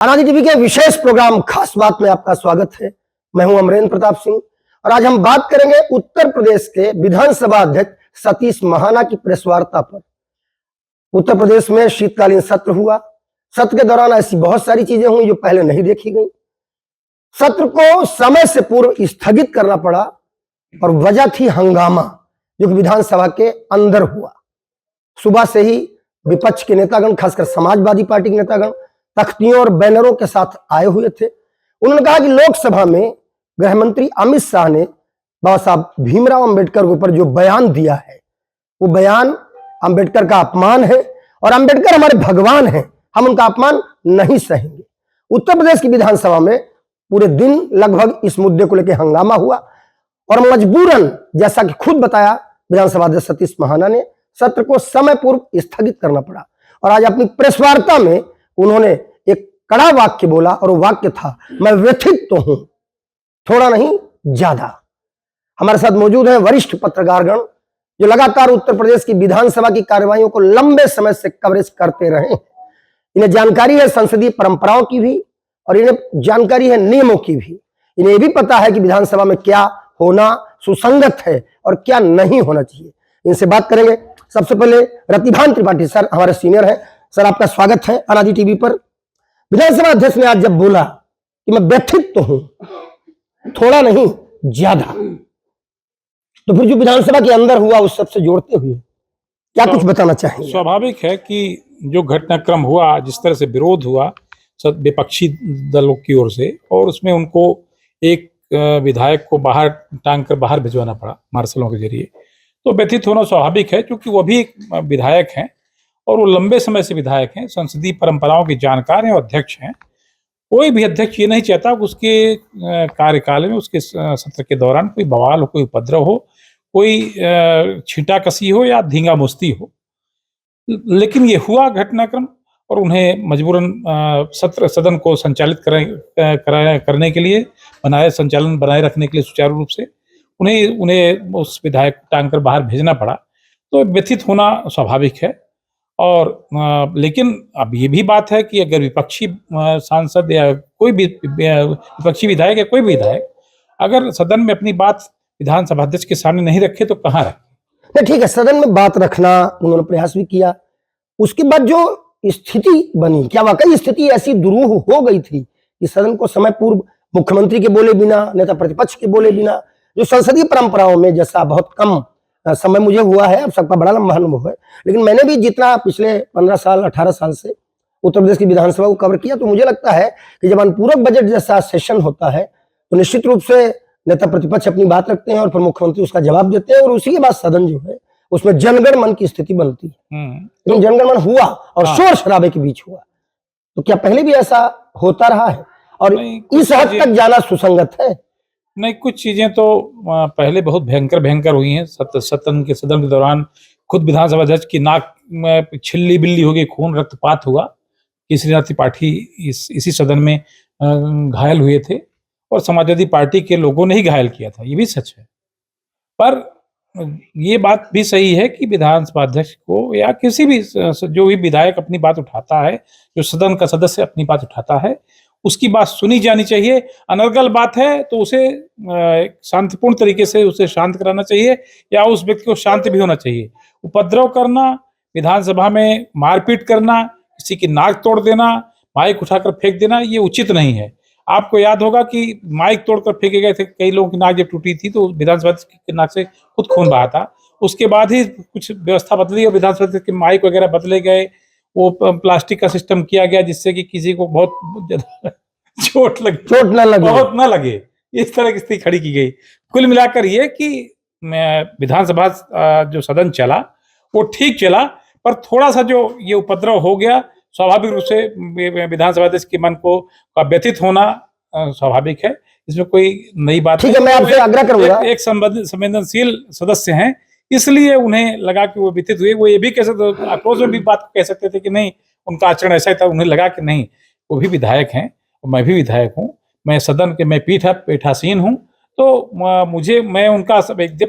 अनादि टीवी के विशेष प्रोग्राम खास बात में आपका स्वागत है। मैं हूं अमरेंद्र प्रताप सिंह और आज हम बात करेंगे उत्तर प्रदेश के विधानसभा अध्यक्ष सतीश महाना की प्रेस वार्ता पर। उत्तर प्रदेश में शीतकालीन सत्र हुआ। सत्र के दौरान ऐसी बहुत सारी चीजें हुई जो पहले नहीं देखी गई। सत्र को समय से पूर्व स्थगित करना पड़ा और वजह थी हंगामा जो कि विधानसभा के अंदर हुआ। सुबह से ही विपक्ष के नेतागण, खासकर समाजवादी पार्टी के नेतागण तख्तियों और बैनरों के साथ आए हुए थे। उन्होंने कहा कि लोकसभा में गृह मंत्री अमित शाह ने बाबा साहब भीमराव अंबेडकर के ऊपर जो बयान दिया है वो बयान अंबेडकर का अपमान है और अंबेडकर हमारे भगवान हैं, हम उनका अपमान नहीं सहेंगे। उत्तर प्रदेश की विधानसभा में पूरे दिन लगभग इस मुद्दे को लेकर हंगामा हुआ और मजबूरन, जैसा कि खुद बताया विधानसभा अध्यक्ष सतीश महाना ने, सत्र को समय पूर्व स्थगित करना पड़ा। और आज अपनी प्रेस वार्ता में उन्होंने एक कड़ा वाक्य बोला और वो वाक्य था, मैं व्यथित तो हूं, थोड़ा नहीं ज्यादा। हमारे साथ मौजूद हैं वरिष्ठ पत्रकारगण जो लगातार उत्तर प्रदेश की विधानसभा की कार्यवाहियों को लंबे समय से कवरेज करते रहे। इन्हें जानकारी है संसदीय परंपराओं की भी और इन्हें जानकारी है नियमों की भी। इन्हें भी पता है कि विधानसभा में क्या होना सुसंगत है और क्या नहीं होना चाहिए। इनसे बात करेंगे। सबसे पहले रतिभान त्रिपाठी सर हमारे सीनियर हैं। सर, आपका स्वागत है अनादि टीवी पर। विधानसभा अध्यक्ष ने आज जब बोला कि मैं व्यथित तो हूं, थोड़ा नहीं ज्यादा, तो फिर जो विधानसभा के अंदर हुआ उस सबसे जोड़ते हुए क्या कुछ बताना चाहेंगे? स्वाभाविक है कि जो घटनाक्रम हुआ, जिस तरह से विरोध हुआ सब विपक्षी दलों की ओर से, और उसमें उनको एक विधायक को बाहर टांग कर बाहर भिजवाना पड़ा मार्शलों के जरिए, तो व्यथित होना स्वाभाविक है, क्योंकि वो भी एक विधायक हैं और वो लंबे समय से विधायक हैं, संसदीय परंपराओं के जानकार हैं और अध्यक्ष हैं। कोई भी अध्यक्ष ये नहीं चाहता कि उसके कार्यकाल में, उसके सत्र के दौरान कोई बवाल हो, कोई उपद्रव हो, कोई छींटाकसी हो या धींगा मुश्ती हो। लेकिन ये हुआ घटनाक्रम और उन्हें मजबूरन सदन को संचालित करने के लिए, संचालन बनाए रखने के लिए सुचारू रूप से उन्हें उस विधायक को टांग कर बाहर भेजना पड़ा। तो व्यथित होना स्वाभाविक है। और लेकिन अब ये भी बात है कि अगर विपक्षी सांसद या कोई भी विपक्षी विधायक या कोई भी विधायक अगर सदन में अपनी बात विधानसभा अध्यक्ष के सामने नहीं रखे तो कहाँ रखे? ठीक है, सदन में बात रखना उन्होंने प्रयास भी किया। उसके बाद जो स्थिति बनी, क्या वाकई स्थिति ऐसी दुरूह हो गई थी कि सदन को समय पूर्व मुख्यमंत्री के बोले बिना, नेता प्रतिपक्ष के बोले बिना, जो संसदीय परंपराओं में जैसा बहुत कम समय मुझे हुआ है, अब सबका बड़ा लंबा अनुभव है, लेकिन मैंने भी जितना पिछले 15 साल 18 साल से उत्तर प्रदेश की विधानसभा को कवर किया, तो मुझे लगता है कि जब अनुपूरक बजट जैसा सेशन होता है तो निश्चित रूप से नेता प्रतिपक्ष अपनी बात रखते हैं और फिर मुख्यमंत्री उसका जवाब देते हैं और उसी के बाद सदन जो है उसमें जनगण मन की स्थिति बनती है। लेकिन जनगण मन हुआ और शोर शराबे के बीच हुआ, तो क्या पहले भी ऐसा होता रहा है और इस हद तक जाना सुसंगत है? नहीं, कुछ चीजें तो पहले बहुत भयंकर हुई हैं। सदन के दौरान खुद विधानसभा अध्यक्ष की नाक में छिल्ली बिल्ली हो गई, खून रक्तपात हुआ। केसरीनाथ त्रिपाठी इसी सदन में घायल हुए थे और समाजवादी पार्टी के लोगों ने ही घायल किया था, ये भी सच है। पर ये बात भी सही है कि विधानसभा अध्यक्ष को या किसी भी जो भी विधायक अपनी बात उठाता है, जो सदन का सदस्य अपनी बात उठाता है, उसकी बात सुनी जानी चाहिए। अनर्गल बात है तो उसे शांतिपूर्ण तरीके से उसे शांत कराना चाहिए या उस व्यक्ति को शांत भी होना चाहिए। उपद्रव करना, विधानसभा में मारपीट करना, किसी की नाक तोड़ देना, माइक उठाकर फेंक देना, ये उचित नहीं है। आपको याद होगा कि माइक तोड़कर फेंके गए थे, कई लोगों की नाक जब टूटी थी तो विधानसभा की नाक से खुद खून बहा था। उसके बाद ही कुछ व्यवस्था बदली और विधानसभा के माइक वगैरह बदले गए, वो प्लास्टिक का सिस्टम किया गया जिससे कि किसी को बहुत चोट ना लगे, इस तरह की स्थिति खड़ी की गई। कुल मिलाकर ये कि विधानसभा जो सदन चला वो ठीक चला, पर थोड़ा सा जो ये उपद्रव हो गया, स्वाभाविक रूप से विधानसभा अध्यक्ष के मन को व्यथित होना स्वाभाविक है। इसमें कोई नई बात नहीं। मैं आपसे आग्रह करूंगा, एक संवेदनशील सदस्य हैं, इसलिए उन्हें लगा कि वो व्यथित हुए। वो ये भी कह सकते, आक्रोश में भी बात कह सकते थे कि नहीं उनका आचरण ऐसा ही था। उन्हें लगा कि नहीं, वो भी विधायक हैं और मैं भी विधायक हूँ, मैं सदन के मैं पीठासीन हूँ, तो मैं उनका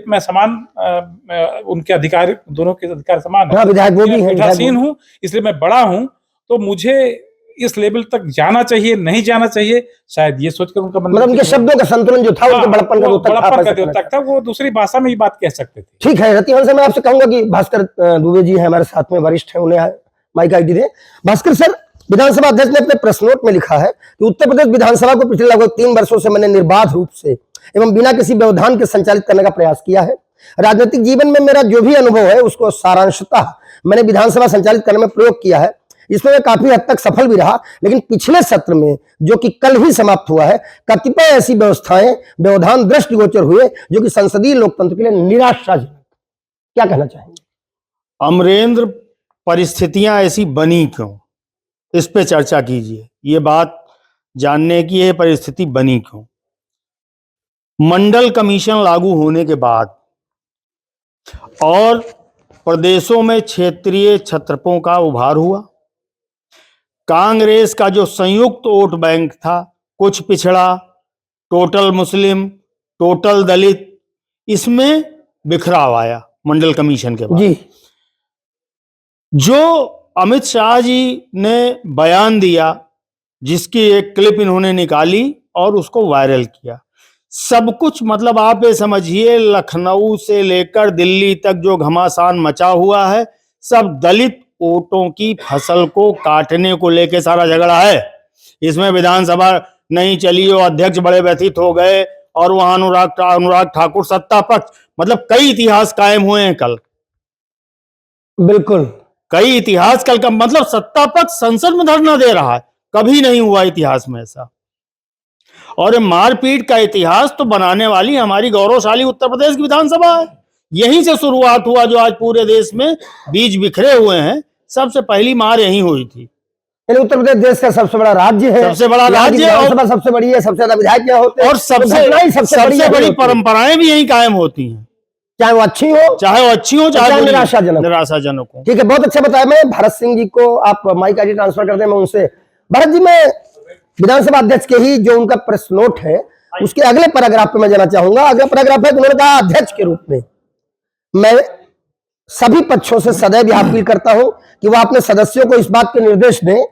मैं समान उनके अधिकार, दोनों के अधिकार समान है। विधायक वो भी हैं, पीठासीन हूँ, इसलिए मैं बड़ा हूँ, तो मुझे इस लेवल तक जाना चाहिए नहीं जाना चाहिए, शायद ये सोचकर उनका मन मतलब उनके शब्दों का संतुलन जो था, उनके बड़प्पन का द्योतक था, वो दूसरी भाषा में ही बात कह सकते थे। ठीक है रतिहंस से मैं आपसे कहूंगा कि भास्कर दुबे जी हैं हमारे साथ में, वरिष्ठ हैं, उन्हें माइक आईडी दें। भास्कर सर, विधानसभा अध्यक्ष ने अपने प्रेस नोट में लिखा है कि उत्तर प्रदेश विधानसभा को पिछले लगभग 3 वर्षों से मैंने निर्बाध रूप से एवं बिना किसी व्यवधान के संचालित करने का प्रयास किया है। राजनीतिक जीवन में मेरा जो भी अनुभव है उसको सारांशतः मैंने विधानसभा संचालित करने में प्रयोग किया है। इसमें मैं काफी हद तक सफल भी रहा, लेकिन पिछले सत्र में जो कि कल ही समाप्त हुआ है, कतिपय ऐसी व्यवस्थाएं व्यवधान दृष्टिगोचर हुए जो कि संसदीय लोकतंत्र के लिए निराशाजनक। क्या कहना चाहेंगे? अमरेंद्र, परिस्थितियां ऐसी बनी क्यों, इस पे चर्चा कीजिए। ये बात जानने की है परिस्थिति बनी क्यों। मंडल कमीशन लागू होने के बाद और प्रदेशों में क्षेत्रीय छत्रपों का उभार हुआ, कांग्रेस का जो संयुक्त वोट बैंक था, कुछ पिछड़ा, टोटल मुस्लिम, टोटल दलित, इसमें बिखराव आया मंडल कमीशन के बाद जी। जो अमित शाह जी ने बयान दिया, जिसकी एक क्लिप इन्होंने निकाली और उसको वायरल किया, सब कुछ मतलब आप ये समझिए लखनऊ से लेकर दिल्ली तक जो घमासान मचा हुआ है, सब दलित वोटों की फसल को काटने को लेकर सारा झगड़ा है। इसमें विधानसभा नहीं चली और अध्यक्ष बड़े व्यथित हो गए और वहां अनुराग ठाकुर सत्ता पक्ष, मतलब कई इतिहास कायम हुए हैं कल, बिल्कुल कई इतिहास कल का मतलब सत्ता पक्ष संसद में धरना दे रहा है, कभी नहीं हुआ इतिहास में ऐसा। और मारपीट का इतिहास तो बनाने वाली हमारी गौरवशाली उत्तर प्रदेश की विधानसभा है। यहीं से शुरुआत हुआ, जो आज पूरे देश में बीज बिखरे हुए हैं, सबसे पहली मार यहीं हुई थी। उत्तर प्रदेश देश का सबसे बड़ा राज्य है, सबसे बड़ा राज्य है, विधानसभा सबसे बड़ी है, सबसे ज्यादा विधायक यहाँ होते हैं, और सबसे बड़ी परंपराएं भी यहीं कायम होती हैं, चाहे वो अच्छी हो चाहे निराशाजनक हो। ठीक है, बहुत अच्छा बताया। मैं भरत सिंह जी को, आप माइक आईडी ट्रांसफर कर दें, मैं उनसे, भरत जी, मैं विधानसभा अध्यक्ष के ही जो उनका प्रेस नोट है उसके अगले पैराग्राफ पे मैं जाना चाहूंगा। अगला पैराग्राफ है, उन्होंने कहा अध्यक्ष के रूप में मैं सभी पक्षों से सदैव यह अपील करता हूं कि वह अपने सदस्यों को इस बात के निर्देश दें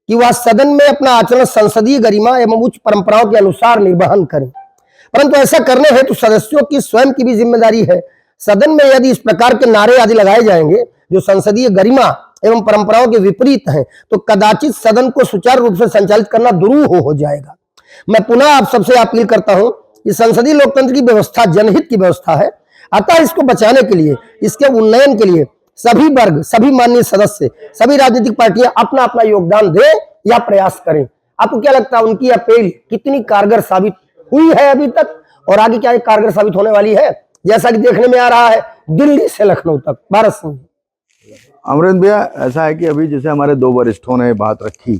कि वह सदन में अपना आचरण संसदीय गरिमा एवं उच्च परंपराओं के अनुसार निर्वहन करें, परंतु ऐसा करने हेतु सदस्यों की स्वयं की भी जिम्मेदारी है। सदन में यदि इस प्रकार के नारे आदि लगाए जाएंगे जो संसदीय गरिमा एवं परंपराओं के विपरीत हैं, तो कदाचित सदन को सुचारू रूप से संचालित करना दुरूह हो जाएगा। मैं पुनः आप सबसे अपील करता हूं कि संसदीय लोकतंत्र की व्यवस्था जनहित की व्यवस्था है, अतः इसको बचाने के लिए, इसके उन्नयन के लिए सभी वर्ग, सभी माननीय सदस्य, सभी राजनीतिक पार्टियां अपना अपना योगदान दें या प्रयास करें। आपको क्या लगता है उनकी अपील कितनी कारगर साबित हुई है अभी तक, और आगे क्या कारगर साबित होने वाली है, जैसा कि देखने में आ रहा है दिल्ली से लखनऊ तक? भारत सिंह। अमरेंद्र भैया, ऐसा है कि अभी जैसे हमारे 2 वरिष्ठों ने बात रखी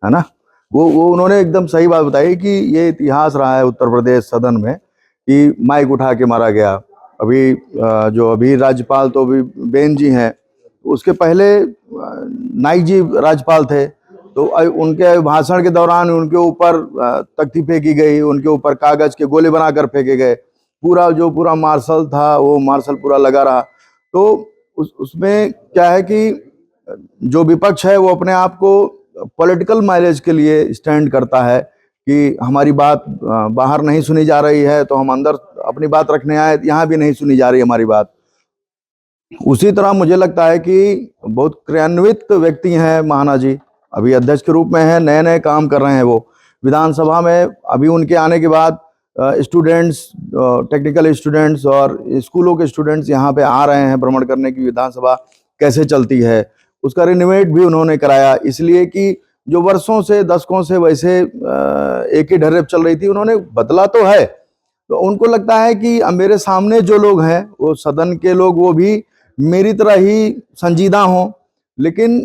है ना, वो उन्होंने एकदम सही बात बताई कि ये इतिहास रहा है उत्तर प्रदेश सदन में कि माइक उठा के मारा गया। अभी जो अभी राज्यपाल तो अभी बेन जी हैं, उसके पहले नाइक जी राज्यपाल थे, तो उनके भाषण के दौरान उनके ऊपर तख्ती फेंकी गई, उनके ऊपर कागज के गोले बनाकर फेंके गए, पूरा मार्शल था वो मार्शल पूरा लगा रहा। तो उसमें क्या है कि जो विपक्ष है वो अपने आप को पॉलिटिकल माइलेज के लिए स्टैंड करता है कि हमारी बात बाहर नहीं सुनी जा रही है, तो हम अंदर अपनी बात रखने आए, यहाँ भी नहीं सुनी जा रही हमारी बात। उसी तरह मुझे लगता है कि बहुत क्रियान्वित व्यक्ति हैं महाना जी, अभी अध्यक्ष के रूप में हैं, नए नए काम कर रहे हैं वो विधानसभा में। अभी उनके आने के बाद स्टूडेंट्स, टेक्निकल स्टूडेंट्स और स्कूलों के स्टूडेंट्स यहाँ पे आ रहे हैं भ्रमण करने की विधानसभा कैसे चलती है, उसका रिनोवेट भी उन्होंने कराया, इसलिए कि जो वर्षों से दशकों से वैसे एक ही ढर्रे चल रही थी, उन्होंने बदला तो है। तो उनको लगता है कि मेरे सामने जो लोग हैं वो सदन के लोग, वो भी मेरी तरह ही संजीदा हों, लेकिन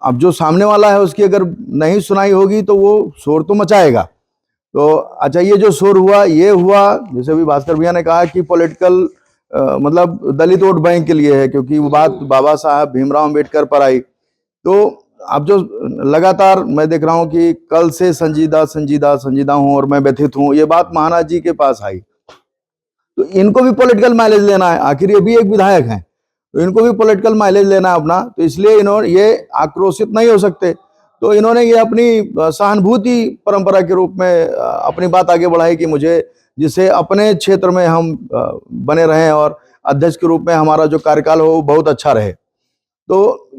अब जो सामने वाला है उसकी अगर नहीं सुनाई होगी तो वो शोर तो मचाएगा। तो अच्छा, ये जो शोर हुआ ये हुआ, जैसे अभी भास्कर भैया ने कहा कि पॉलिटिकल मतलब दलित वोट बैंक के लिए है, क्योंकि वो बात बाबा साहब भीमराव अम्बेडकर पर आई। तो अब जो लगातार मैं देख रहा हूँ कि कल से संजीदा हूँ और मैं व्यथित हूँ, ये बात महाराज जी के पास आई, तो इनको भी पॉलिटिकल माइलेज लेना है, आखिर ये भी एक विधायक हैं, तो इनको भी पॉलिटिकल माइलेज लेना है अपना, तो इसलिए इन्होंने ये आक्रोशित नहीं हो सकते। तो इन्होंने ये अपनी सहानुभूति परंपरा के रूप में अपनी बात आगे बढ़ाई कि मुझे जिससे अपने क्षेत्र में हम बने रहें और अध्यक्ष के रूप में हमारा जो कार्यकाल हो वो बहुत अच्छा रहे। तो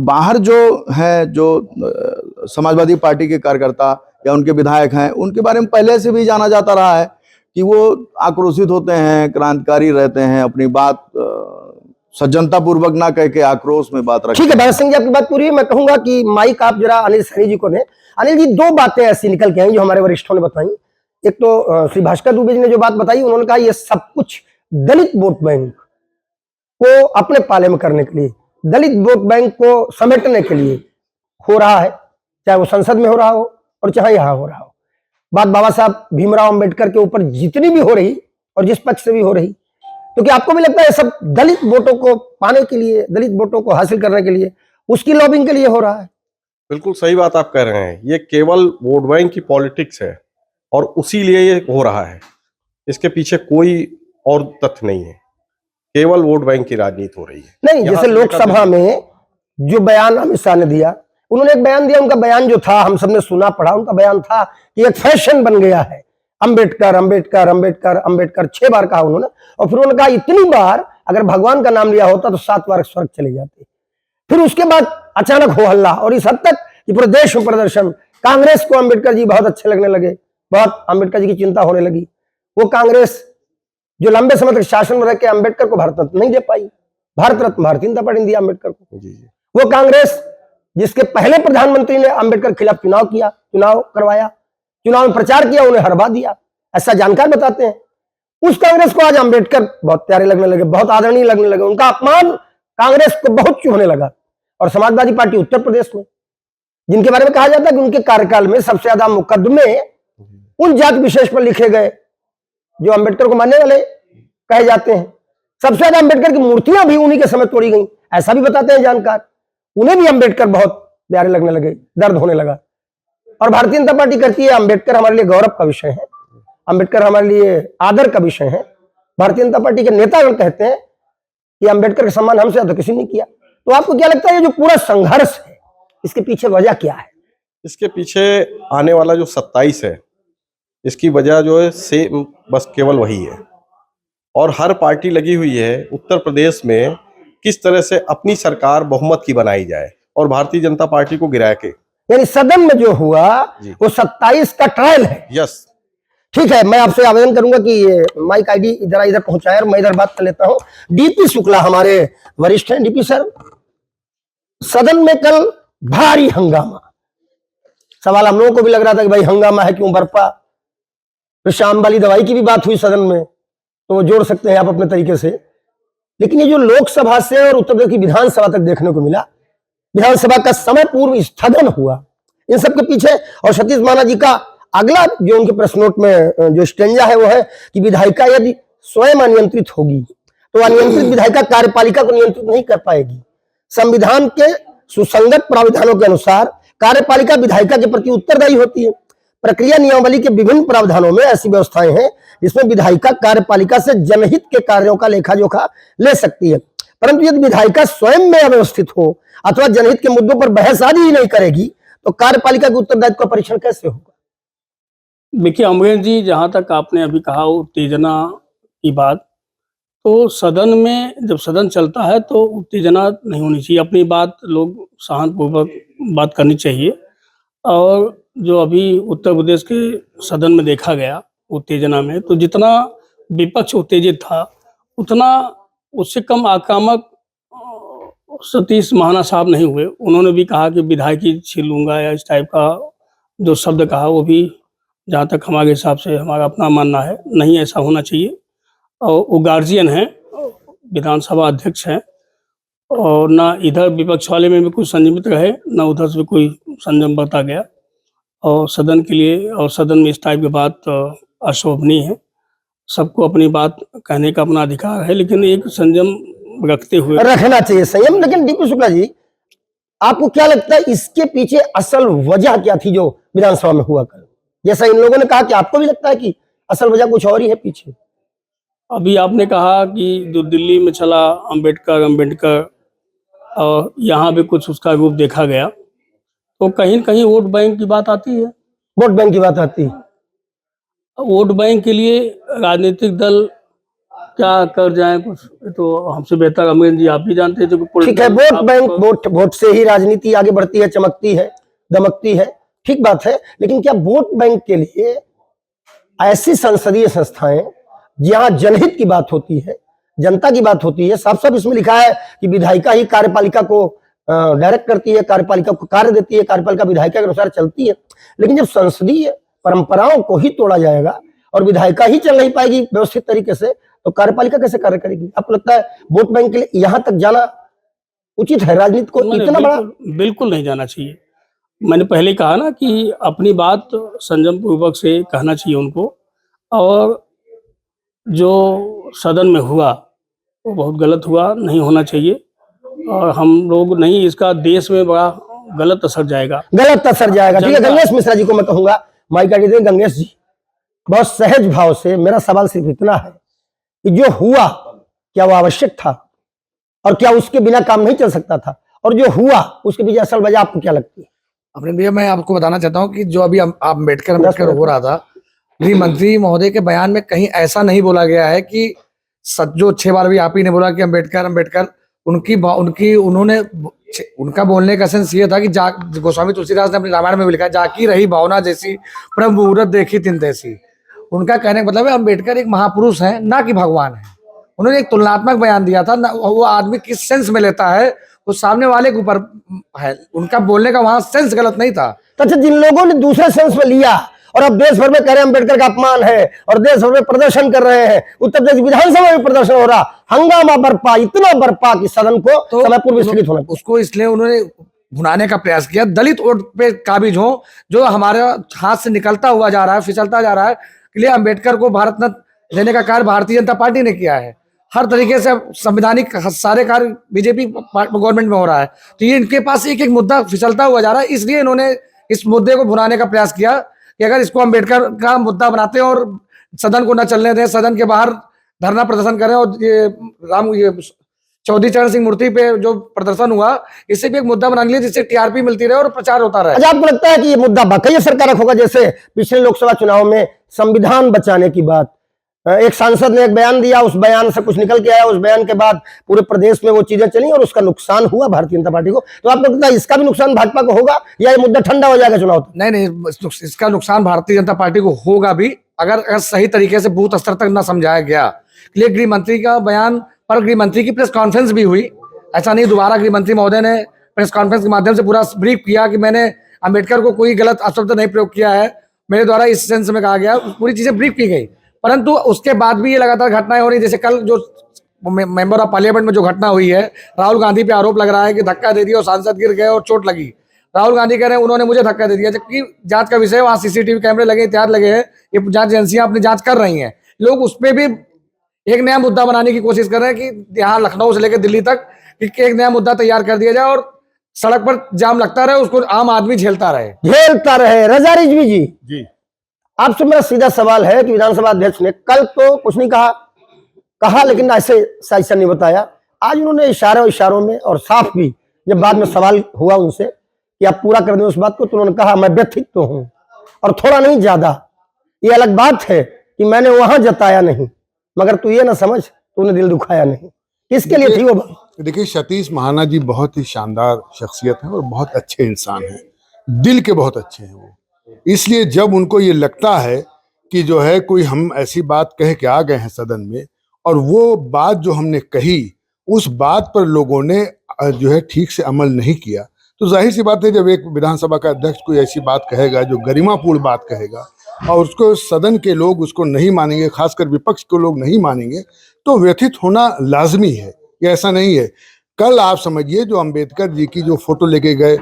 बाहर जो है, जो समाजवादी पार्टी के कार्यकर्ता या उनके विधायक हैं, उनके बारे में पहले से भी जाना जाता रहा है कि वो आक्रोशित होते हैं, क्रांतिकारी रहते हैं, अपनी बात सज्जनता पूर्वक ना कह के आक्रोश में बात रखते ठीक है भरत सिंह जी, आपकी बात पूरी है। मैं कहूंगा कि माइक आप जरा अनिल सैनी जी को दें। अनिल जी, दो बातें ऐसी निकल के आई जो हमारे वरिष्ठों ने बताई। एक तो श्री भास्कर दुबे जी ने जो बात बताई, उन्होंने कहा ये सब कुछ दलित वोट बैंक को अपने पाले में करने के लिए, दलित वोट बैंक को समेटने के लिए हो रहा है, चाहे वो संसद में हो रहा हो और चाहे यहां हो रहा हो। बात बाबा साहब भीमराव अंबेडकर के ऊपर जितनी भी हो रही और जिस पक्ष से भी हो रही, तो क्या आपको भी लगता है सब दलित वोटों को पाने के लिए, दलित वोटों को हासिल करने के लिए, उसकी लॉबिंग के लिए हो रहा है? बिल्कुल सही बात आप कह रहे हैं। ये केवल वोट बैंक की पॉलिटिक्स है और उसी लिए ये हो रहा है। इसके पीछे कोई और तथ्य नहीं है, केवल वोट बैंक की राजनीति हो रही है। नहीं, जैसे लोकसभा में जो बयान अमित शाह ने दिया, उन्होंने एक बयान दिया, उनका बयान जो था हम सबने सुना पढ़ा, उनका बयान था कि एक फैशन बन गया है, अंबेडकर अंबेडकर अंबेडकर अंबेडकर 6 बार कहा उन्होंने। और फिर उन्होंने कहा इतनी बार अगर भगवान का नाम लिया होता तो 7 बार स्वर्ग चले जाते। फिर उसके बाद अचानक हो हल्ला और इस हद तक कि पूरे देश में प्रदर्शन। कांग्रेस को अंबेडकर जी बहुत अच्छे लगने लगे, बहुत अंबेडकर जी की चिंता होने लगी। वो कांग्रेस जो लंबे समय तक शासन में रह के अंबेडकर को भारत रत्न नहीं दे पाई, भारत रत्न भारतीय जनता पार्टी ने दिया अंबेडकर को। वो कांग्रेस जिसके पहले प्रधानमंत्री ने अंबेडकर के खिलाफ चुनाव करवाया, चुनाव में प्रचार किया, उन्हें हरवा दिया, ऐसा जानकार बताते हैं। उस कांग्रेस को आज अंबेडकर बहुत प्यारे लगने लगे, बहुत आदरणीय लगने लगे, उनका अपमान कांग्रेस को बहुत चुभने लगा। और समाजवादी पार्टी उत्तर प्रदेश में, जिनके बारे में कहा जाता है कि उनके कार्यकाल में सबसे ज्यादा मुकदमे उन जाति विशेष पर लिखे गए जो अंबेडकर को मानने वाले कहे जाते हैं, सबसे ज्यादा अंबेडकर की मूर्तियां भी उन्हीं के समय तोड़ी गई, ऐसा भी बताते हैं जानकार। उन्हें भी अंबेडकर बहुत प्यारे लगने लगे, दर्द होने लगा। और भारतीय जनता पार्टी करती है अंबेडकर हमारे लिए गौरव का विषय है, अंबेडकर हमारे लिए आदर का विषय है। भारतीय जनता पार्टी के नेतागण कहते हैं कि अंबेडकर का सम्मान हमसे ज्यादा किसी ने किया। तो आपको क्या लगता है ये जो पूरा संघर्ष है, इसके पीछे वजह क्या है? इसके पीछे आने वाला जो 27 है, इसकी वजह जो है सेम बस केवल वही है। और हर पार्टी लगी हुई है उत्तर प्रदेश में किस तरह से अपनी सरकार बहुमत की बनाई जाए और भारतीय जनता पार्टी को गिरा के। यानी सदन में जो हुआ वो 27 का ट्रायल है। यस, ठीक है, मैं आपसे आवेदन करूंगा कि ये माइक आईडी जरा इधर पहुंचाए और मैं इधर बात कर लेता हूं। डीपी शुक्ला हमारे वरिष्ठ हैं। डीपी सर, सदन में कल भारी हंगामा, सवाल हम लोगों को भी लग रहा था कि भाई हंगामा है क्यों बरपा। तो शाम वाली दवाई की भी बात हुई सदन में, तो वो जोड़ सकते हैं आप अपने तरीके से। लेकिन ये जो लोकसभा से और उत्तर प्रदेश की विधानसभा तक देखने को मिला, विधानसभा का समय पूर्व स्थगन हुआ, इन सब के पीछे। और सतीश महाना जी का अगला जो उनके प्रेस नोट में जो स्टेंजा है वो है कि विधायिका यदि स्वयं अनियंत्रित होगी तो अनियंत्रित विधायिका कार्यपालिका को नियंत्रित नहीं कर पाएगी। संविधान के सुसंगत प्रावधानों के अनुसार कार्यपालिका विधायिका के प्रति उत्तरदायी होती है। प्रक्रिया नियमावली के विभिन्न प्रावधानों में ऐसी व्यवस्थाएं हैं जिसमें विधायिका कार्यपालिका से जनहित के कार्यों का लेखा जोखा ले सकती है। परंतु यदि विधायिका स्वयं में अव्यवस्थित हो अथवा जनहित के मुद्दों पर बहस आदि ही नहीं करेगी तो कार्यपालिका के उत्तरदायित्व का परीक्षण कैसे होगा? देखिए अमरेंद्र जी, जहाँ तक आपने अभी कहा उत्तेजना की बात, तो सदन में जब सदन चलता है तो उत्तेजना नहीं होनी चाहिए, अपनी बात लोग शांतपूर्वक बात करनी चाहिए। और जो अभी उत्तर प्रदेश के सदन में देखा गया उत्तेजना में, तो जितना विपक्ष उत्तेजित था उतना उससे कम आक्रामक सतीश महाना साहब नहीं हुए। उन्होंने भी कहा कि विधायकी छीन लूंगा या इस टाइप का जो शब्द कहा, वो भी जहाँ तक हमारे हिसाब से हमारा अपना मानना है नहीं ऐसा होना चाहिए। और वो गार्जियन हैं, विधानसभा अध्यक्ष हैं, और ना इधर विपक्ष वाले में भी कुछ संयमित रहे ना उधर से भी कोई संयम बरता गया। और सदन के लिए और सदन में इस टाइप की बात अशोभनीय है। सबको अपनी बात कहने का अपना अधिकार है, लेकिन एक संयम रखते हुए रखना चाहिए संयम। लेकिन डीपी शुक्ला जी, आपको क्या लगता है इसके पीछे असल वजह क्या थी जो विधानसभा में हुआ कल? जैसा इन लोगों ने कहा कि आपको भी लगता है कि असल वजह कुछ और ही है पीछे? अभी आपने कहा कि जो दिल्ली में चला अंबेडकर, और यहाँ भी कुछ उसका रूप देखा गया। तो कहीं न कहीं वोट बैंक की बात आती है। वोट बैंक की बात आती है। वोट बैंक के लिए राजनीतिक दल क्या कर जाए कुछ, ये तो हमसे बेहतर अमरेंद्र जी आप भी जानते हैं। जो कि ठीक है, वोट बैंक, वोट से ही राजनीति आगे बढ़ती है, चमकती है, दमकती है, ठीक बात है। लेकिन क्या वोट बैंक के लिए ऐसी संसदीय संस्थाएं जहां जनहित की बात होती है, जनता की बात होती है, साफ साफ इसमें लिखा है कि विधायिका ही कार्यपालिका को डायरेक्ट करती है, कार्यपालिका को कार्य देती है, कार्यपालिका विधायिका के अनुसार चलती है। लेकिन जब संसदीय परंपराओं को ही तोड़ा जाएगा और विधायिका ही चल नहीं पाएगी व्यवस्थित तरीके से, तो कार्यपालिका कैसे कार्य करेगी? आपको लगता है वोट बैंक के लिए यहां तक जाना उचित है? राजनीति को इतना बड़ा बिल्कुल नहीं जाना चाहिए। मैंने पहले कहा ना कि अपनी बात संयम पूर्वक से कहना चाहिए उनको, और जो सदन में हुआ वो बहुत गलत हुआ, नहीं होना चाहिए। और हम लोग नहीं, इसका देश में बड़ा गलत असर जाएगा। गलत असर जाएगा। ठीक है, गंगेश मिश्रा जी को मैं कहूंगा, माइक आगे दे। गंगेश जी, बहुत सहज भाव से, मेरा सवाल सिर्फ इतना है कि जो हुआ क्या वो आवश्यक था, और क्या उसके बिना काम नहीं चल सकता था, और जो हुआ उसके पीछे असल वजह आपको क्या लगती है? अपने भैया मैं आपको बताना चाहता हूँ कि जो अभी आप अम्बेडकर हो रहा था, गृह मंत्री महोदय के बयान में कहीं ऐसा नहीं बोला गया है कि जो 6 बार भी आप ही ने बोला कि अम्बेडकर उनका बोलने का सेंस ये था कि गोस्वामी तुलसीदास ने अपने रामायण में भी लिखा, जाकी रही भावना जैसी प्रभु मुहूर्त देखी तिन तैसी। उनका कहने का मतलब है अम्बेडकर एक महापुरुष है, ना कि भगवान है। उन्होंने एक तुलनात्मक बयान दिया था ना, वो आदमी किस सेंस में लेता है वो सामने वाले के ऊपर है। उनका बोलने का वहां सेंस गलत नहीं था। अच्छा, जिन लोगों ने दूसरे सेंस में लिया और अब देश भर में कह रहे हैं अम्बेडकर का अपमान है, और देश भर में प्रदर्शन कर रहे हैं, उत्तर प्रदेश विधानसभा में प्रदर्शन हो रहा, हंगामा बरपा, इतना बरपा कि सदन को तो समय पूर्व स्थगित होना। उसको इसलिए उन्होंने भुनाने का प्रयास किया, दलित वोट पे काबिज हो, जो हमारे हाथ से निकलता हुआ जा रहा है, फिसलता जा रहा है, इसलिए अम्बेडकर को भारत रत्न देने का कार्य भारतीय जनता पार्टी ने किया है। हर तरीके से संवैधानिक सारे कार्य बीजेपी गवर्नमेंट में हो रहा है, तो ये इनके पास एक एक मुद्दा फिसलता हुआ जा रहा है। इसलिए इन्होंने इस मुद्दे को भुनाने का प्रयास किया कि अगर इसको अम्बेडकर का मुद्दा बनाते हैं और सदन को न चलने दें, सदन के बाहर धरना प्रदर्शन करें, और ये चौधरी चरण सिंह मूर्ति पे जो प्रदर्शन हुआ, इससे भी एक मुद्दा बना लिया जिससे टीआरपी मिलती रहे और प्रचार होता रहे। अच्छा, आपको लगता है कि ये मुद्दा बाकायदा सरकार होगा? जैसे पिछले लोकसभा चुनाव में संविधान बचाने की बात, एक सांसद ने एक बयान दिया, उस बयान से कुछ निकल के आया, उस बयान के बाद पूरे प्रदेश में वो चीजें चली और उसका नुकसान हुआ भारतीय जनता पार्टी को। तो आपको लगता है इसका भी नुकसान भाजपा को होगा, या ये मुद्दा ठंडा हो जाएगा चुनाव तक? नहीं, इसका नुकसान भारतीय जनता पार्टी को होगा भी, अगर सही तरीके से बूथ स्तर तक न समझाया गया। इसलिए गृह मंत्री का बयान पर गृह मंत्री की प्रेस कॉन्फ्रेंस भी हुई। ऐसा नहीं, दोबारा गृह मंत्री महोदय ने प्रेस कॉन्फ्रेंस के माध्यम से पूरा ब्रीफ किया कि मैंने अम्बेडकर को कोई गलत शब्द नहीं प्रयोग किया है, मेरे द्वारा इस सेंस में कहा गया, पूरी चीजें ब्रीफ की गई। परंतु उसके बाद भी ये लगातार घटनाएं हो रही, जैसे कल जो मेंबर ऑफ पार्लियामेंट में जो घटना हुई है, राहुल गांधी पे आरोप लग रहा है कि धक्का दे दिया और सांसद गिर गए और चोट लगी। राहुल गांधी कह रहे हैं उन्होंने मुझे धक्का दे दिया, जबकि जांच का विषय, वहां सीसीटीवी कैमरे लगे, इत्यादि लगे हैं, ये जांच एजेंसियां अपनी जांच कर रही हैं। लोग उस पर भी एक नया मुद्दा बनाने की कोशिश कर रहे हैं कि यहाँ लखनऊ से लेकर दिल्ली तक एक नया मुद्दा तैयार कर दिया जाए और सड़क पर जाम लगता रहे, उसको आम आदमी झेलता रहे। रजा रिजवी जी, आपसे मेरा सीधा सवाल है कि विधानसभा अध्यक्ष ने कल तो कुछ नहीं कहा, लेकिन ऐसे ऐसा नहीं बताया। आज उन्होंने इशारों में और साफ भी, जब बाद में सवाल हुआ उनसे कि आप पूरा कर दें उस बात को, तो उन्होंने कहा मैं व्यथित तो हूं, और थोड़ा नहीं ज्यादा। ये अलग बात है कि मैंने वहां जताया नहीं, मगर तू ये ना समझ तूने दिल दुखाया नहीं। किसके लिए थी वो बात? देखिए, सतीश महाना जी बहुत ही शानदार शख्सियत है और बहुत अच्छे इंसान हैं, दिल के बहुत अच्छे हैं वो। इसलिए जब उनको ये लगता है कि जो है कोई हम ऐसी बात कह के आ गए हैं सदन में, और वो बात जो हमने कही उस बात पर लोगों ने जो है ठीक से अमल नहीं किया, तो जाहिर सी बात है जब एक विधानसभा का अध्यक्ष कोई ऐसी बात कहेगा जो गरिमापूर्ण बात कहेगा और उसको सदन के लोग उसको नहीं मानेंगे, खासकर विपक्ष के लोग नहीं मानेंगे, तो व्यथित होना लाजमी है। ये ऐसा नहीं है। कल आप समझिए जो अंबेडकर जी की जो फोटो लेके गए,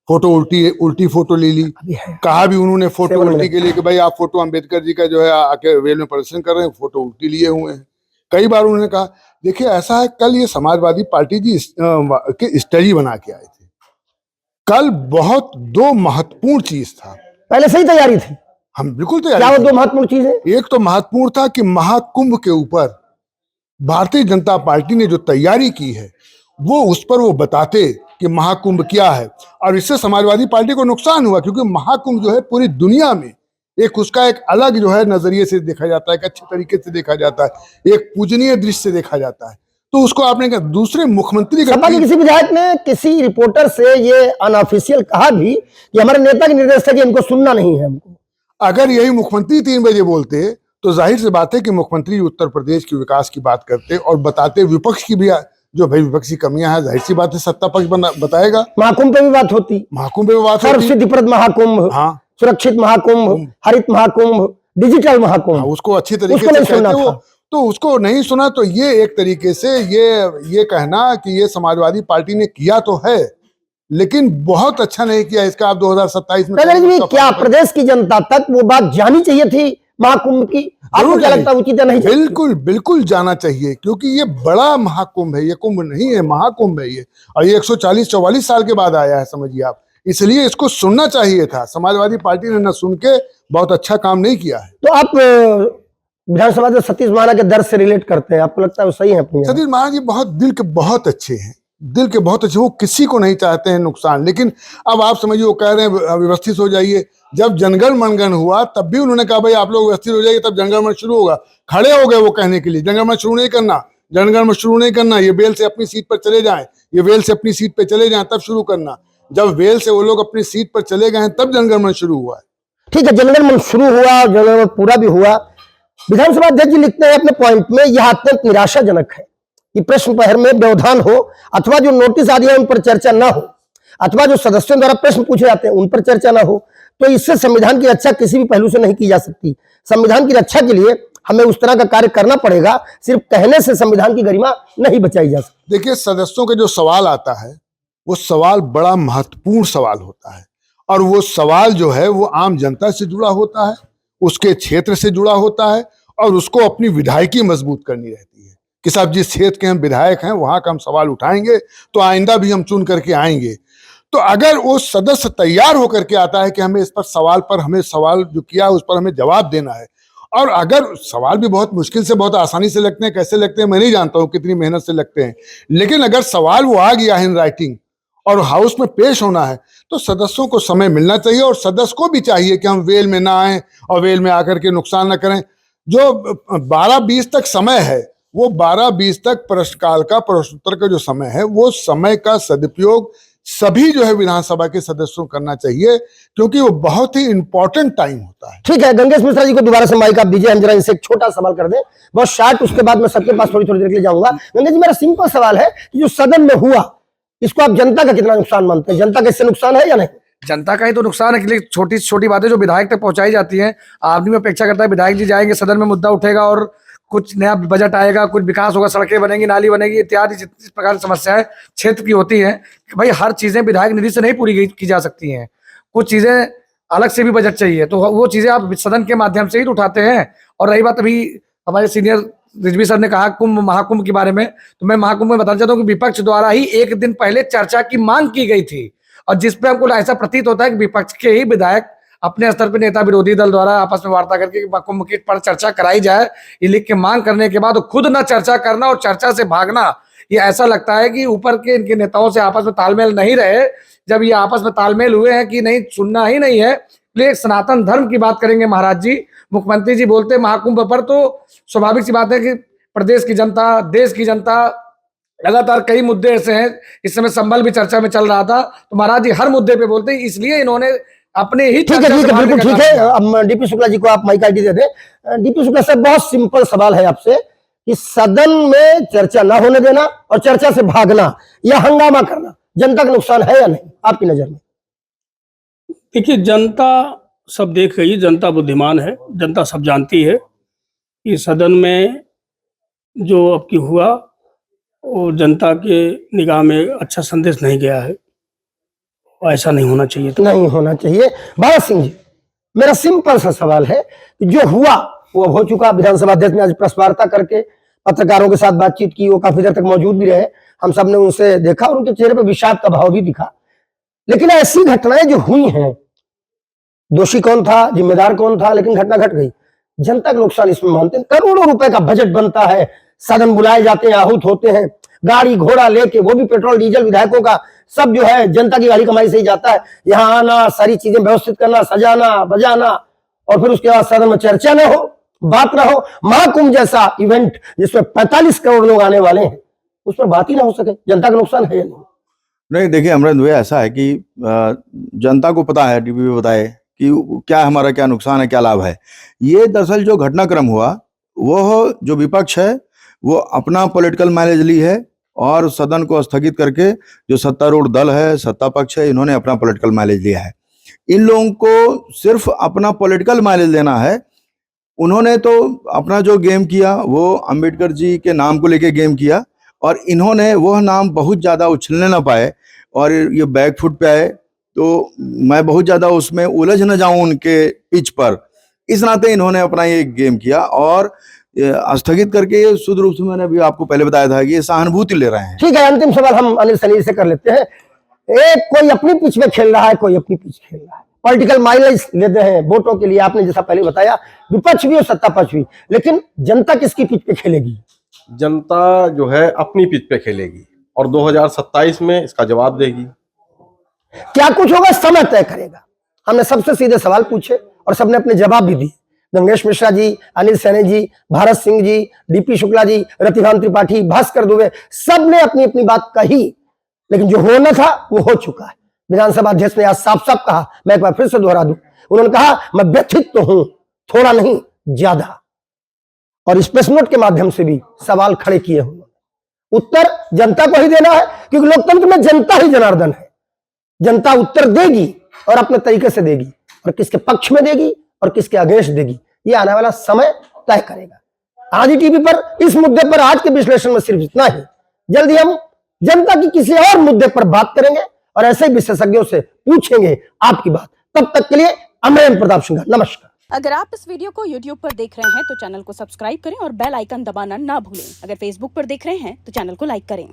फोटो उल्टी फोटो ले ली, कहा भी उन्होंने फोटो उल्टी के लिए कि भाई आप फोटो अंबेडकर जी का जो है आके रेल में प्रदर्शन कर रहे हैं, फोटो उल्टी लिए हुए हैं। कई बार उन्होंने कहा, देखिए ऐसा है, कल ये समाजवादी पार्टी जी के स्टडी बना के आए थे। कल बहुत दो महत्वपूर्ण चीज था, पहले से ही तैयारी थी। हम बिल्कुल तैयार। क्या वो दो महत्वपूर्ण चीज है? एक तो महत्वपूर्ण था कि महाकुंभ के ऊपर भारतीय जनता पार्टी ने जो तैयारी की है वो उस पर वो बताते कि महाकुंभ क्या है, और इससे समाजवादी पार्टी को नुकसान हुआ, क्योंकि महाकुंभ जो है पूरी दुनिया में एक उसका एक अलग जो है नजरिए से देखा जाता है, एक अच्छे तरीके से देखा जाता है, एक पूजनीय दृष्टि से देखा जाता है। तो उसको आपने कहा दूसरे मुख्यमंत्री का सपा के किसी विधायक ने किसी रिपोर्टर से ये अनऑफिशियल कहा भी कि हमारे नेता के निर्देश है कि इनको सुनना नहीं है हमको। अगर यही मुख्यमंत्री 3 बजे बोलते तो जाहिर सी बात है कि मुख्यमंत्री उत्तर प्रदेश के विकास की बात करते और बताते, विपक्ष की भी जो भाई विपक्षी कमियां हैं, जाहिर सी बात है सत्ता पक्ष बताएगा। महाकुंभ पे भी बात होती, महाकुंभ पे भी बात सर्व होती, सिद्धिप्रद महाकुंभ, हाँ, सुरक्षित महाकुंभ, हरित महाकुंभ, डिजिटल महाकुंभ, हाँ, उसको अच्छी तरीके उसको से नहीं कहते सुनना वो, था। तो उसको नहीं सुना। तो ये एक तरीके से ये कहना कि ये समाजवादी पार्टी ने किया तो है, लेकिन बहुत अच्छा नहीं किया। इसका आप 2027 में नरेंद्र जी, क्या प्रदेश की जनता तक वो बात जानी चाहिए थी महाकुंभ की? आपको क्या लगता है उचित नहीं? बिल्कुल बिल्कुल जाना चाहिए, क्योंकि ये बड़ा महाकुंभ है, ये कुंभ नहीं है, महाकुंभ है ये, और ये 140-44 साल के बाद आया है, समझिए आप, इसलिए इसको सुनना चाहिए था। समाजवादी पार्टी ने न सुन के बहुत अच्छा काम नहीं किया है। तो आप विधानसभा में सतीश महाना के दर्द से रिलेट करते हैं, आपको लगता है वो सही है अपनी? सतीश महाना जी बहुत दिल के बहुत अच्छे हैं, दिल के बहुत अच्छे, वो किसी को नहीं चाहते हैं नुकसान। लेकिन अब आप समझिए वो कह रहे हैं व्यवस्थित हो जाइए। जब जनगण मनगण हुआ तब भी उन्होंने कहा भाई आप लोग व्यवस्थित हो जाइए, तब जनगण मन शुरू होगा। खड़े हो गए वो कहने के लिए जनगण मन शुरू नहीं करना, जनगण मन शुरू नहीं करना, ये वेल से अपनी सीट पर चले जाएं, ये वेल से अपनी सीट पर चले जाएं तब शुरू करना। जब वेल से वो लोग अपनी सीट पर चले गए हैं तब जनगण मन शुरू हुआ है। ठीक है, जनगण मन शुरू हुआ, जनगण मन पूरा भी हुआ। विधानसभा अध्यक्ष जी लिखते हैं अपने पॉइंट में, यह अत्यंत निराशाजनक है कि प्रश्न प्रहर में व्यवधान हो, अथवा जो नोटिस आदि है उन पर चर्चा न हो, अथवा जो सदस्यों द्वारा प्रश्न पूछे जाते हैं उन पर चर्चा न हो, तो इससे संविधान की रक्षा किसी भी पहलू से नहीं की जा सकती। संविधान की रक्षा के लिए हमें उस तरह का कार्य करना पड़ेगा, सिर्फ कहने से संविधान की गरिमा नहीं बचाई जा सकती। देखिए, सदस्यों का जो सवाल आता है वो सवाल बड़ा महत्वपूर्ण सवाल होता है, और वो सवाल जो है वो आम जनता से जुड़ा होता है, उसके क्षेत्र से जुड़ा होता है, और उसको अपनी विधायकी मजबूत करनी रहती है कि साहब जिस क्षेत्र के हम विधायक हैं वहां का हम सवाल उठाएंगे तो आइंदा भी हम चुन करके आएंगे। तो अगर वो सदस्य तैयार होकर के आता है कि हमें इस पर हमें सवाल जो किया उस पर हमें जवाब देना है, और अगर सवाल भी बहुत मुश्किल से बहुत आसानी से लगते हैं, कैसे लगते हैं मैं नहीं जानता हूँ, कितनी मेहनत से लगते हैं, लेकिन अगर सवाल वो आ गया है इन राइटिंग और हाउस में पेश होना है तो सदस्यों को समय मिलना चाहिए, और सदस्य को भी चाहिए कि हम वेल में ना आए और वेल में आकर के नुकसान ना करें। जो 12-20 तक समय है, वो 12-20 तक प्रश्नकाल का, प्रश्नोत्तर का जो समय है, वो समय का सदुपयोग सभी जो है विधानसभा के सदस्यों को करना चाहिए, क्योंकि वो बहुत ही इंपॉर्टेंट टाइम होता है। ठीक है, गंगेश मिश्रा जी को दोबारा से माइक आप दीजिए, हम जरा इनसे एक छोटा सवाल कर दें, बहुत शार्ट, उसके बाद मैं सबके पास थोड़ी थोड़ी देर के लिए जाऊंगा। गंगेश जी, मेरा सिंपल सवाल है कि जो सदन में हुआ, इसको आप जनता का कितना नुकसान मानते हैं? जनता का इससे नुकसान है या नहीं? जनता का ही तो नुकसान है, कि छोटी छोटी बातें जो विधायक तक पहुंचाई जाती हैं, आदमी अपेक्षा करता है विधायक जी जाएंगे, सदन में मुद्दा उठेगा और कुछ नया बजट आएगा, कुछ विकास होगा, सड़कें बनेंगी, नाली बनेगी, इत्यादि जिस प्रकार की समस्याएं क्षेत्र की होती हैं, कि भाई हर चीजें विधायक निधि से नहीं पूरी की जा सकती हैं, कुछ चीजें अलग से भी बजट चाहिए, तो वो चीजें आप सदन के माध्यम से ही उठाते हैं। और रही बात अभी हमारे सीनियर रिजवी सर ने कहा कुंभ महाकुंभ के बारे में, तो मैं महाकुंभ में बताना चाहता हूँ कि विपक्ष द्वारा ही एक दिन पहले चर्चा की मांग की गई थी, और जिसपे हमको ऐसा प्रतीत होता है कि विपक्ष के ही विधायक अपने स्तर पर नेता विरोधी दल द्वारा आपस में वार्ता करके कुंभ की पर चर्चा कराई जाए, ये लिख के मांग करने के बाद खुद ना चर्चा करना और चर्चा से भागना, ये ऐसा लगता है कि ऊपर के इनके नेताओं से आपस में तालमेल नहीं रहे। जब ये आपस में तालमेल हुए हैं कि नहीं सुनना ही नहीं है, इसलिए सनातन धर्म की बात करेंगे महाराज जी, मुख्यमंत्री जी बोलते महाकुंभ पर, तो स्वाभाविक सी बात है कि प्रदेश की जनता, देश की जनता, लगातार कई मुद्दे ऐसे हैं, इस समय संबल भी चर्चा में चल रहा था, तो महाराज जी हर मुद्दे पे बोलते हैं, इसलिए इन्होंने अपने ही ठीक है, बिल्कुल ठीक है। अब डीपी शुक्ला जी को आप माइक आईडी दे दें। डीपी शुक्ला साहब, बहुत सिंपल सवाल है आपसे कि सदन में चर्चा ना होने देना और चर्चा से भागना या हंगामा करना जनता का नुकसान है या नहीं आपकी नजर में? देखिए, जनता सब देख रही है, जनता बुद्धिमान है, जनता सब जानती है कि सदन में जो अब की हुआ वो जनता के निगाह में अच्छा संदेश नहीं गया है, ऐसा नहीं होना चाहिए था। नहीं होना चाहिए। भरत सिंह जी, मेरा सिंपल सा सवाल है कि जो हुआ वो हो चुका। विधानसभा अध्यक्ष ने आज प्रेस वार्ता करके पत्रकारों के साथ बातचीत की, वो काफी देर तक मौजूद भी रहे, हम सब ने उनसे देखा और उनके चेहरे पर विषाद का भाव भी दिखा। लेकिन ऐसी घटनाएं जो हुई हैं, दोषी कौन था, जिम्मेदार कौन था, लेकिन घटना घट गई, जनता का नुकसान इसमें मानते हैं। करोड़ों रुपए का बजट बनता है, सदन बुलाए जाते हैं, आहूत होते हैं, गाड़ी घोड़ा लेके, वो भी पेट्रोल डीजल विधायकों का सब जो है जनता की गाड़ी कमाई से ही जाता है। यहाँ आना, सारी चीजें व्यवस्थित करना, सजाना बजाना, और फिर उसके बाद सदन में चर्चा न हो, बात ना हो। महाकुंभ जैसा इवेंट जिसमें 45 करोड़ लोग आने वाले हैं, उस पर बात ही ना हो सके, जनता का नुकसान है या नहीं? नहीं, देखिए अमरेंद्र भैया, ऐसा है कि जनता को पता है, टीवी पे बताए कि क्या हमारा क्या नुकसान है, क्या लाभ है। ये दरअसल जो घटनाक्रम हुआ, वो जो विपक्ष है वो अपना पॉलिटिकल माइलेज ली है, और सदन को स्थगित करके जो सत्तारूढ़ दल है, सत्ता पक्ष है, इन्होंने अपना पॉलिटिकल माइलेज लिया है। इन लोगों को सिर्फ अपना पॉलिटिकल माइलेज लेना है। उन्होंने तो अपना जो गेम किया वो अंबेडकर जी के नाम को लेके गेम किया, और इन्होंने वह नाम बहुत ज़्यादा उछलने ना पाए और ये बैकफुट पे आए, तो मैं बहुत ज़्यादा उसमें उलझ न जाऊं उनके पिच पर, इस नाते इन्होंने अपना ये गेम किया और स्थगित करके ये शुद्ध रूप से, मैंने अभी आपको पहले बताया था कि ये सहानुभूति ले रहे हैं। ठीक है, अंतिम सवाल हम अनिल सनील से कर लेते हैं। एक कोई अपनी पिच में खेल रहा है, कोई अपनी पिच खेल रहा है, पॉलिटिकल माइलेज लेते हैं वोटों के लिए, आपने जैसा पहले बताया, विपक्ष भी और सत्ता पक्ष भी, लेकिन जनता किसकी पिच पे खेलेगी? जनता जो है अपनी पिच पे खेलेगी और 2027 में इसका जवाब देगी। क्या कुछ होगा, समय तय करेगा। हमने सबसे सीधे सवाल पूछे और सबने अपने जवाब भी दिए। गंगेश मिश्रा जी, अनिल सैनी जी, भारत सिंह जी, डीपी शुक्ला जी, रतिभान त्रिपाठी, भास्कर दुबे, सबने अपनी अपनी बात कही, लेकिन जो होना था वो हो चुका है। विधानसभा अध्यक्ष ने आज साफ साफ कहा, मैं एक बार फिर से दोहरा दूं, उन्होंने कहा मैं व्यथित तो हूं, थोड़ा नहीं ज्यादा, और इस प्रेस नोट के माध्यम से भी सवाल खड़े किए हुए। उत्तर जनता को ही देना है, क्योंकि लोकतंत्र में जनता ही जनार्दन है। जनता उत्तर देगी और अपने तरीके से देगी, और किसके पक्ष में देगी और किसके अगेंस्ट देगी, ये आने वाला समय तय करेगा। आज ही टीवी पर इस मुद्दे पर आज के विश्लेषण में सिर्फ इतना ही। जल्दी हम जनता की किसी और मुद्दे पर बात करेंगे और ऐसे ही विशेषज्ञों से पूछेंगे आपकी बात। तब तक के लिए अमरेंद्र प्रताप सिंह, नमस्कार। अगर आप इस वीडियो को YouTube पर देख रहे हैं तो चैनल को सब्सक्राइब करें और बेल आइकन दबाना ना भूलें। अगर Facebook पर देख रहे हैं तो चैनल को लाइक करें।